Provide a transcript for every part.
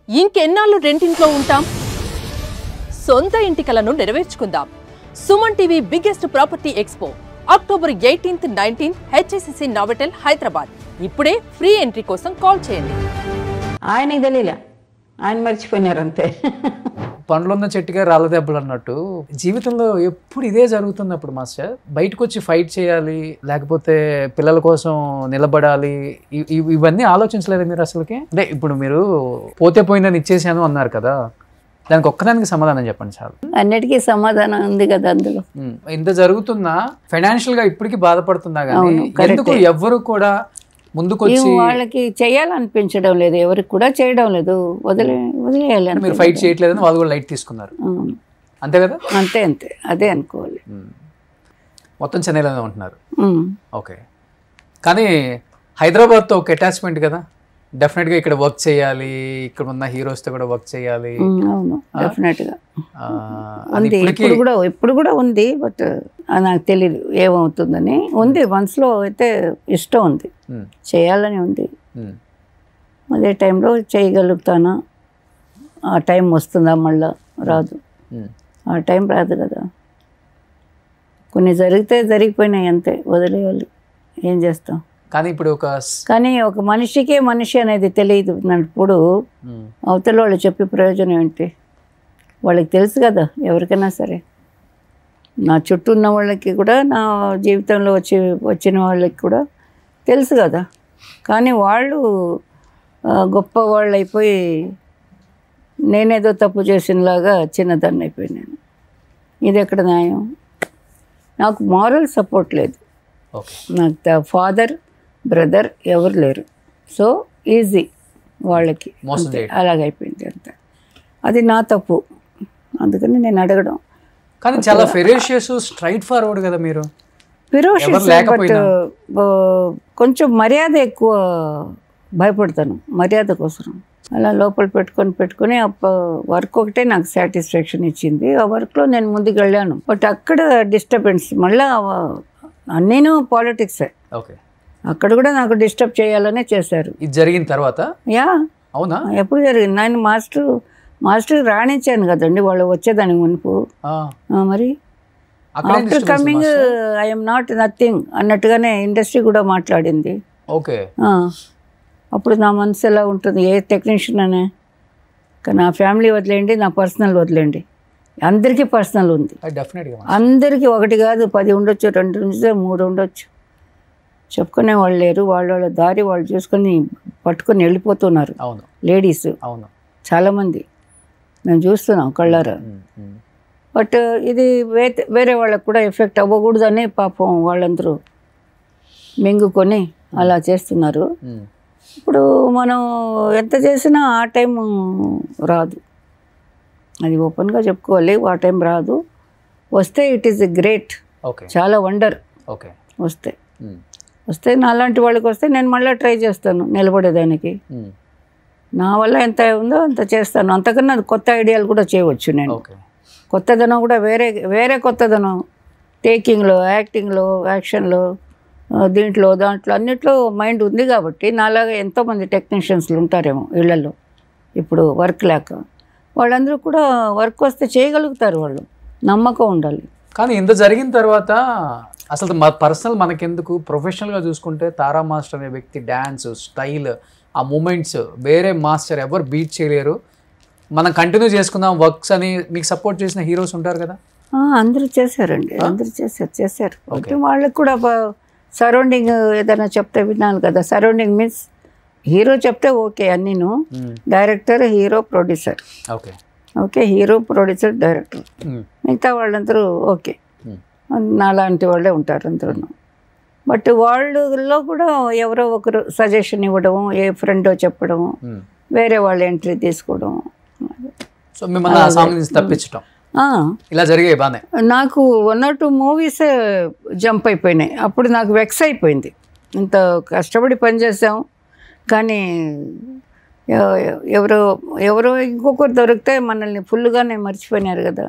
ఇంకెన్నాళ్ళు రెంటింట్లో ఉంటాం? సొంత ఇంటి కలను నెరవేర్చుకుందాం. Suman TV biggest property expo October 18th, 19th HSCC Novotel Hyderabad. ఇప్పుడే ఫ్రీ ఎంట్రీ కోసం కాల్ చేయండి. ఆయనకి తెలియలే, ఆయన మర్చిపోయినారు అంతే. పండ్లున్న చెట్టుగా రాళ్ళ దెబ్బలు అన్నట్టు జీవితంలో ఎప్పుడు ఇదే జరుగుతున్నప్పుడు మాస్టర్ బయటకు వచ్చి ఫైట్ చేయాలి, లేకపోతే పిల్లల కోసం నిలబడాలి, ఇవన్నీ ఆలోచించలేదు మీరు అసలుకి? అంటే ఇప్పుడు మీరు పోతే పోయిందని ఇచ్చేసాను అన్నారు కదా, దానికి ఒక్కదానికి సమాధానం చెప్పండి చాలు. అన్నిటికీ సమాధానం ఉంది కదా అందులో. ఇంత జరుగుతున్నా ఫైనాన్షియల్ గా ఇప్పటికీ బాధపడుతున్నా కానీ ఎందుకు ఎవ్వరు కూడా ముందుకొచ్చి వాళ్ళకి చేయాలనిపించడం లేదు, ఎవరికి కూడా చేయడం లేదు, వదిలేయాలి. మీరు ఫైట్ చేయట్లేదని వాళ్ళు కూడా లైట్ తీసుకున్నారు అంతే కదా? అంతే అంతే, అదే అనుకోవాలి. మొత్తం చెన్నైలోనే ఉంటున్నారు. ఓకే, కానీ హైదరాబాద్తో ఒక అటాచ్మెంట్ కదా, డెఫినెట్ గా ఇక్కడ వర్క్ చేయాలి, ఇక్కడ ఉన్న హీరోస్ తో కూడా వర్క్ చేయాలి. అవును, డెఫినెట్ గా ఉంది. ఇప్పుడు కూడా ఉంది, బట్ నాకు తెలియదు ఏమవుతుందని. ఉంది మనసులో అయితే, ఇష్టం ఉంది, చేయాలని ఉంది. అదే టైంలో చేయగలుగుతానా, ఆ టైం వస్తుందా? మళ్ళా రాదు, ఆ టైం రాదు కదా. కొన్ని జరిగిపోయినాయి అంతే, వదిలేయాలి, ఏం చేస్తాం. కానీ ఒక మనిషికే మనిషి అనేది తెలియదు అన్నప్పుడు అవతల వాళ్ళు చెప్పే ప్రయోజనం ఏంటి? వాళ్ళకి తెలుసు కదా, ఎవరికైనా సరే. నా చుట్టూ ఉన్న వాళ్ళకి కూడా, నా జీవితంలో వచ్చిన వాళ్ళకి కూడా తెలుసు కదా. కానీ వాళ్ళు గొప్ప వాళ్ళు అయిపోయి నేనేదో తప్పు చేసినలాగా చిన్నదాన్ని అయిపోయినాను. ఇది ఎక్కడ న్యాయం? నాకు మారల్ సపోర్ట్ లేదు, నాకు ఫాదర్ బ్రదర్ ఎవరు లేరు. సో ఈజీ వాళ్ళకి, అలాగైపోయింది అంతే. అది నా తప్పు, అందుకని నేను అడగడం. కానీ చాలా ఫెరోషియస్, స్ట్రైట్ ఫార్వర్డ్ కదా మీరు. ఫెరోషియస్, బట్ కొంచెం మర్యాద ఎక్కువ, భయపడతాను మర్యాద కోసం. అలా లోపల పెట్టుకొని వర్క్ ఒకటే నాకు సాటిస్ఫాక్షన్ ఇచ్చింది. ఆ వర్క్లో నేను ముందుకు వెళ్ళాను. బట్ అక్కడ డిస్టర్బెన్స్, మళ్ళీ నేను పాలిటిక్సే. ఓకే, అక్కడ కూడా నాకు డిస్టర్బ్ చేయాలనే చేశారు. ఇది జరిగిన తర్వాత? యా, అవునా? ఎప్పుడు జరిగింది? నేను మాస్టర్ రాణించాను కదండి, వాళ్ళు వచ్చేదాని మునుపు. మరి after coming I'm not nothing అన్నట్టుగానే ఇండస్ట్రీ కూడా మాట్లాడింది. ఓకే, అప్పుడు నా మనసు ఎలా ఉంటుంది? ఏ టెక్నీషియన్ అనే, నా ఫ్యామిలీ వదిలేండి, నా పర్సనల్ వదిలేండి. అందరికీ పర్సనల్ ఉంది, అందరికీ. ఒకటి కాదు, 10 ఉండొచ్చు, 2 ఉండొచ్చు, 3 ఉండొచ్చు. చెప్పుకునే వాళ్ళు లేరు. వాళ్ళ దారి వాళ్ళు చూసుకొని పట్టుకొని వెళ్ళిపోతున్నారు లేడీస్ చాలామంది, మేము చూస్తున్నాం కళ్ళారా. బట్ ఇది వేరే వాళ్ళకు కూడా ఎఫెక్ట్ అవ్వకూడదని పాపం వాళ్ళందరూ మింగుకొని అలా చేస్తున్నారు. ఇప్పుడు మనం ఎంత చేసినా ఆ టైం రాదు, అది ఓపెన్గా చెప్పుకోవాలి. ఆ టైం రాదు. వస్తే ఇట్ ఈస్ ఎ గ్రేట్, చాలా వండర్. వస్తే నా అలాంటి వాళ్ళకి వస్తే నేను మళ్ళీ ట్రై చేస్తాను నిలబడేదానికి. నా వల్ల ఎంత ఉందో అంత చేస్తాను. అంతకన్నా కొత్త ఐడియాలు కూడా చేయవచ్చు నేను. కొత్తదనం కూడా వేరే కొత్తదనం, టేకింగ్లో, యాక్టింగ్లో, యాక్షన్లో, దాంట్లో అన్నిట్లో మైండ్ ఉంది కాబట్టి నాలాగా ఎంతోమంది టెక్నీషియన్స్లు ఉంటారేమో ఇళ్లలో ఇప్పుడు వర్క్ లేక. వాళ్ళందరూ కూడా వర్క్ వస్తే చేయగలుగుతారు, వాళ్ళు నమ్మకం ఉండాలి. కానీ ఇంత జరిగిన తర్వాత అసలు పర్సనల్ మనకెందుకు, ప్రొఫెషనల్గా చూసుకుంటే తారా మాస్టర్ అనే వ్యక్తి డ్యాన్స్ స్టైల్, ఆ మూమెంట్స్ వేరే మాస్టర్ ఎవరు బీట్ చేయలేరు. మనం కంటిన్యూ చేసుకుందాం వర్క్స్ అని మీకు సపోర్ట్ చేసిన హీరోస్ ఉంటారు కదా. అందరూ చేశారండి, అందరూ చేశారు. వాళ్ళకి కూడా సరౌండింగ్ ఏదైనా చెప్తే వినాలి కదా. సరౌండింగ్ మీన్స్ హీరో చెప్తే ఓకే అన్నీను, director, hero, producer. Okay, hero, producer, director, మిగతా వాళ్ళందరూ ఓకే, నాలాంటి వాళ్ళే ఉంటారు అందరూ. బట్ వాళ్ళలో కూడా ఎవరో ఒకరు సజెషన్ ఇవ్వడం, ఏ ఫ్రెండో చెప్పడం, వేరే వాళ్ళ ఎంట్రీ తీసుకోవడం. ఇలా జరిగాయి బానే. నాకు 1 or 2 మూవీసే జంప్ అయిపోయినాయి. అప్పుడు నాకు వెక్స్ అయిపోయింది. ఇంత కష్టపడి పనిచేసాం కానీ ఎవరో ఇంకొకరు దొరికితే మనల్ని ఫుల్గానే మర్చిపోయినారు కదా.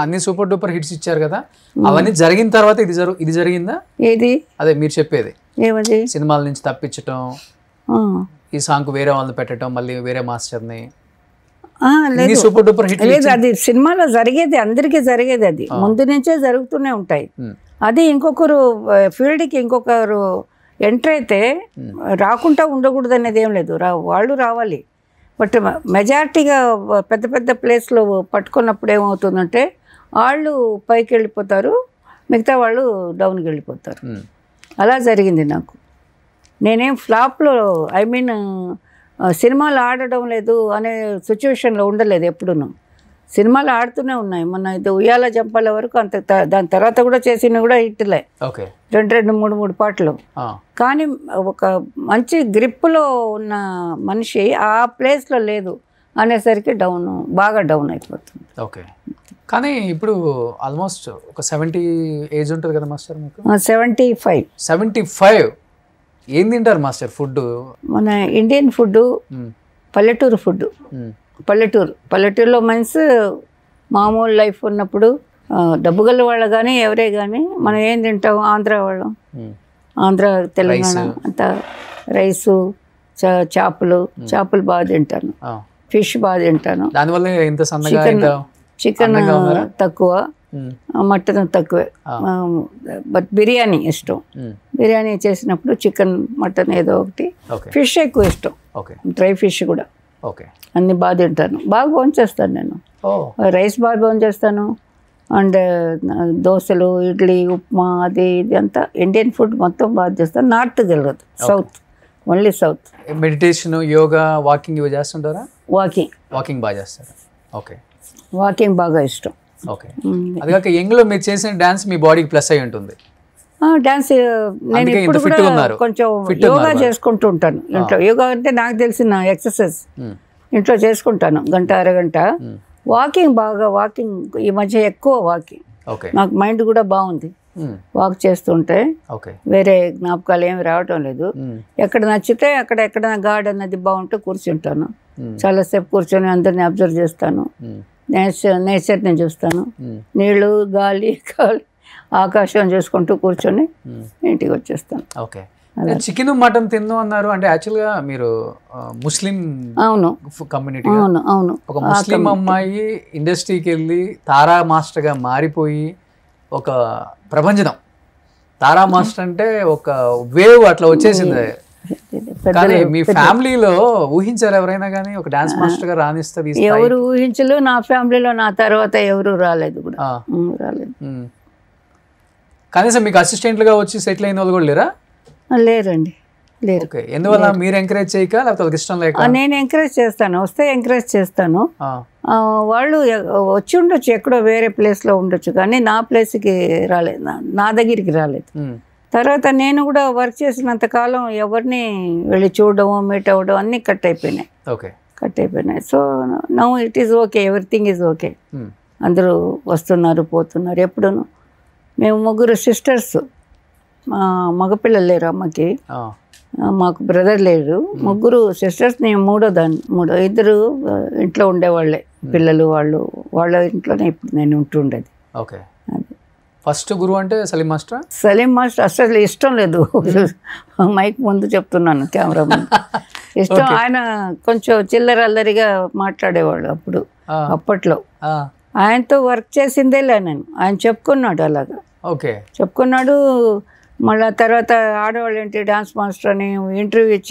అన్ని సూపర్ డూపర్ హిట్స్ ఇచ్చారు కదా, అవన్నీ జరిగిన తర్వాత ఇది జరిగిందా? ఏది? అదే మీరు చెప్పేది. ఏమది? సినిమాల నుంచి తప్పించటం, ఈ సాంగ్ వేరే వాళ్ళని పెట్టడం, మళ్ళీ వేరే మాస్టర్ని లేదు సూపర్ డూపర్ హిట్ లేదు, అది సినిమాలో జరిగేది, అందరికీ జరిగేది, అది ముందు నుంచే జరుగుతూనే ఉంటాయి. అది ఇంకొకరు ఫీల్డ్కి ఇంకొకరు ఎంటర్ అయితే రాకుండా ఉండకూడదు అనేది ఏం లేదు, వాళ్ళు రావాలి. బట్ మెజారిటీగా పెద్ద పెద్ద ప్లేస్లో పట్టుకున్నప్పుడు ఏమవుతుందంటే వాళ్ళు పైకి వెళ్ళిపోతారు, మిగతా వాళ్ళు డౌన్కి వెళ్ళిపోతారు. అలా జరిగింది నాకు. నేనేం ఫ్లాప్లో సినిమాలు ఆడడం లేదు అనే సిచ్యువేషన్లో ఉండలేదు ఎప్పుడూ. సినిమాలు ఆడుతూనే ఉన్నాయి. మొన్న ఇది ఉయ్యాల జంపాల వరకు అంత, దాని తర్వాత కూడా చేసిన కూడా హిట్లే, 2 3 పాటలు. కానీ ఒక మంచి గ్రిప్లో ఉన్న మనిషి ఆ ప్లేస్లో లేదు అనేసరికి బాగా డౌన్ అయిపోతుంది. ఓకే. కానీ ఇప్పుడు ఆల్మోస్ట్ ఒక 70 ఏజ్ ఉంటుంది కదా మాస్టర్ మీకు? 75. 75. ఏం తింటారు మాస్టర్ ఫుడ్? మన ఇండియన్ ఫుడ్, పల్లెటూరు ఫుడ్. పల్లెటూరులో మీన్స్ మామూలు లైఫ్ ఉన్నప్పుడు డబ్బు గల వాళ్ళు కానీ ఎవరే కానీ మనం ఏం తింటాం, ఆంధ్ర వాళ్ళం, ఆంధ్ర తెలంగాణ అంతా రైసు, చేపలు బాగా తింటాను, ఫిష్ బాగా తింటాను. దానివల్ల ఇంత సన్నగా చికెన్ తక్కువ, మటన్ తక్కువే. బట్ బిర్యానీ ఇష్టం. బిర్యానీ చేసినప్పుడు చికెన్ మటన్ ఏదో ఒకటి. ఫిష్ ఎక్కువ ఇష్టం, డ్రై ఫిష్ కూడా. అన్ని బాగా తింటాను, బాగా భోంచేస్తాను నేను. రైస్ బాగా భోంచేస్తాను, అండ్ దోశలు, ఇడ్లీ, ఉప్మా, అది ఇది అంతా ఇండియన్ ఫుడ్ మొత్తం బాగా చేస్తాను. నార్త్ వెళ్ళదు, south, only south. Meditation, yoga, walking ఇవి చేస్తుంటారా? వాకింగ్ బాగా చేస్తారు. ఓకే. వాకింగ్ బాగా ఇష్టం. ఓకే. అది కాక యంగ్లో మీరు చేసిన డాన్స్ మీ బాడీకి ప్లస్ అయి ఉంటుంది. డాన్స్ నేను ఇప్పుడు కూడా కొంచెం యోగా చేసుకుంటూ ఉంటాను ఇంట్లో. యోగా అంటే నాకు తెలిసిన ఎక్సర్సైజ్ ఇంట్లో చేసుకుంటాను, గంట అరగంట. వాకింగ్ ఈ మధ్య ఎక్కువ వాకింగ్. నాకు మైండ్ కూడా బాగుంది వాక్ చేస్తుంటే. వేరే జ్ఞాపకాలు ఏమి రావటం లేదు. ఎక్కడ నచ్చితే ఎక్కడ గార్డెన్ అది బాగుంటే కూర్చుంటాను, చాలాసేపు కూర్చొని అందరిని అబ్జర్వ్ చేస్తాను, నేచర్ని చూస్తాను, నీళ్ళు, గాలి, ఆకాశం చూసుకుంటూ కూర్చొని ఇంటికి వచ్చేస్తాను. ఓకే. చికెన్ మటన్ తిన్ను అన్నారు అంటే యాక్చువల్గా మీరు ముస్లిం కమ్యూనిటీ. అవును. ఒక ముస్లిం అమ్మాయి ఇండస్ట్రీకి వెళ్ళి తారా మాస్టర్గా మారిపోయి ఒక ప్రపంచం, తారా మాస్టర్ అంటే ఒక వేవ్ అట్లా వచ్చేసింది. కానీ మీ ఫ్యామిలీలో ఊహించారు ఎవరైనా కానీ ఒక డాన్స్ మాస్టర్ గా రాణిస్తుంది? ఎవరు ఊహించలు. నా ఫ్యామిలీలో నా తర్వాత ఎవరు రాలేదు కూడా, రాలేదు. కనీసం మీకు అసిస్టెంట్లుగా వచ్చి సెటిల్ అయిన వాళ్ళు కూడా లేరా? లేరండి, లేరు. ఎందువల్ల? మీరు ఎంకరేజ్ చేయక లేకపోతే ఇష్టం లేక? నేను ఎంకరేజ్ చేస్తాను, వస్తే ఎంకరేజ్ చేస్తాను. వాళ్ళు వచ్చి ఉండొచ్చు, ఎక్కడో వేరే ప్లేస్లో ఉండొచ్చు, కానీ నా ప్లేస్కి రాలేదు, నా దగ్గరికి రాలేదు. తర్వాత నేను కూడా వర్క్ చేసినంత కాలం ఎవరిని వెళ్ళి చూడడం, మీట్ అవ్వడం అన్నీ కట్ అయిపోయినాయి. So now it is okay, everything is okay. అందరూ వస్తున్నారు, పోతున్నారు. ఎప్పుడూ మేము 3 సిస్టర్స్, మగపిల్లలు లేరు అమ్మకి, మాకు బ్రదర్ లేరు. 3 సిస్టర్స్, నేను మూడో 2 ఇంట్లో ఉండేవాళ్ళే పిల్లలు. వాళ్ళ ఇంట్లోనే ఇప్పుడు నేను ఉంటుండేది. ఓకే. ఫస్ట్ గురువు అంటే సలీం మాస్టర్. సలీం మాస్టర్ అసలు ఇష్టం లేదు, మైక్ ముందు చెప్తున్నాను, కెమెరా ముందు ఇష్టం. ఆయన కొంచెం చిల్లర అల్లరిగా మాట్లాడేవాళ్ళు అప్పట్లో. ఆయనతో వర్క్ చేసిందేలే నేను, ఆయన చెప్పుకున్నాడు అలాగా. చెప్పుకున్నాడు. మళ్ళీ తర్వాత ఆడవాళ్ళు ఏంటి డాన్స్ మాస్టర్ అని ఇంటర్వ్యూ ఇచ్చే